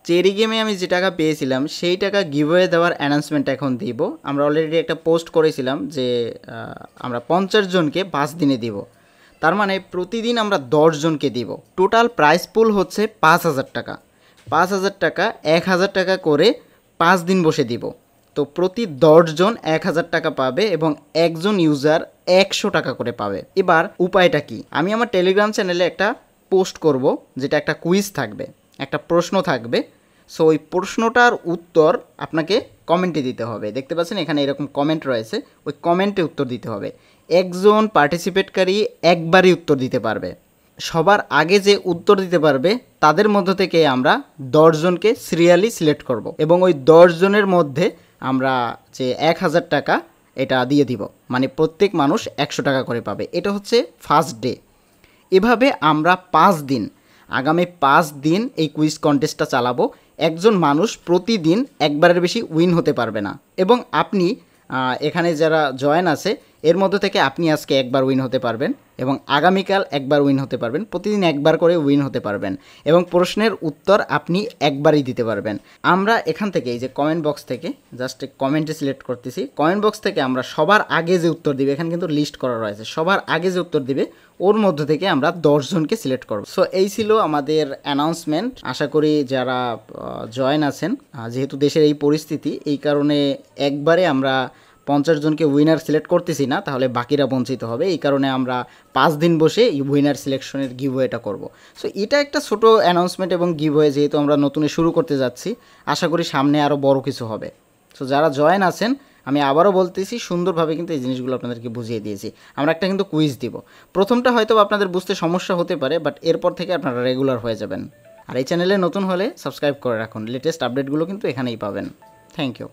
Cherry গেমে আমি যে টাকা পেয়েছিলাম সেই টাকা গিভওয়ে দেওয়ার অ্যানাউন্সমেন্ট এখন দিব। আমরা অলরেডি একটা পোস্ট করেছিলাম যে আমরা 50 জনকে 5 দিনে দিব, তার মানে প্রতিদিন আমরা 10 জনকে দিব। টোটাল প্রাইস পুল হচ্ছে 5,000 টাকা। 5,000 টাকা 1,000 টাকা করে 5 দিন বসে দিব। তো প্রতি 10 জন 1,000 টাকা পাবে এবং একজন ইউজার 100 টাকা করে পাবে। এবার উপায়টা কি? আমি আমার টেলিগ্রাম চ্যানেলে একটা পোস্ট করব, যেটা একটা কুইজ থাকবে, একটা প্রশ্ন থাকবে। সো ওই প্রশ্নটার উত্তর আপনাকে কমেন্টে দিতে হবে। দেখতে পাচ্ছেন এখানে এরকম কমেন্ট রয়েছে, ওই কমেন্টে উত্তর দিতে হবে। একজন পার্টিসিপেটকারী একবারই উত্তর দিতে পারবে। সবার আগে যে উত্তর দিতে পারবে তাদের মধ্য থেকে আমরা 10 জনকে সিরিয়ালি সিলেক্ট করব এবং ওই 10 জনের মধ্যে আমরা যে 1,000 টাকা এটা দিয়ে দিব, মানে প্রত্যেক মানুষ 100 টাকা করে পাবে। এটা হচ্ছে ফার্স্ট ডে। এভাবে আমরা 5 দিন, আগামী 5 দিন এই কুইজ কন্টেস্টটা চালাবো। একজন মানুষ প্রতিদিন একবারের বেশি উইন হতে পারবে না। এবং আপনি এখানে যারা জয়েন আছে এর মধ্যে থেকে আপনি আজকে একবার উইন হতে পারবেন এবং আগামীকাল একবার উইন হতে পারবেন, প্রতিদিন একবার করে উইন হতে পারবেন এবং প্রশ্নের উত্তর আপনি একবারই দিতে পারবেন। আমরা এখান থেকে এই যে কমেন্ট বক্স থেকে জাস্ট কমেন্টে সিলেক্ট করতেছি, কমেন্ট বক্স থেকে আমরা সবার আগে যে উত্তর দিবে, এখানে কিন্তু লিস্ট করা রয়েছে, সবার আগে যে উত্তর দিবে ওর মধ্য থেকে আমরা 10 জনকে সিলেক্ট করব। সো এই ছিল আমাদের অ্যানাউন্সমেন্ট। আশা করি যারা জয়েন আছেন, যেহেতু দেশের এই পরিস্থিতি, এই কারণে একবারে আমরা 50 জনকে উইনার সিলেক্ট করতেছি না, তাহলে বাকিরা বঞ্চিত হবে। এই কারণে আমরা 5 দিন বসে উইনার সিলেকশনের গিভওয়েটা করব। সো এটা একটা ছোট অ্যানাউন্সমেন্ট এবং গিভওয়ে, যেহেতু আমরা নতুনে শুরু করতে যাচ্ছি, আশা করি সামনে আরও বড় কিছু হবে। সো যারা জয়েন আছেন, আমি আবারও বলতেছি, সুন্দরভাবে কিন্তু এই জিনিসগুলো আপনাদেরকে বুঝিয়ে দিয়েছি। আমরা একটা কিন্তু কুইজ দিব। প্রথমটা হয়তো আপনাদের বুঝতে সমস্যা হতে পারে, বাট এরপর থেকে আপনারা রেগুলার হয়ে যাবেন। আর এই চ্যানেলে নতুন হলে সাবস্ক্রাইব করে রাখুন, লেটেস্ট আপডেটগুলো কিন্তু এখানেই পাবেন। Thank you.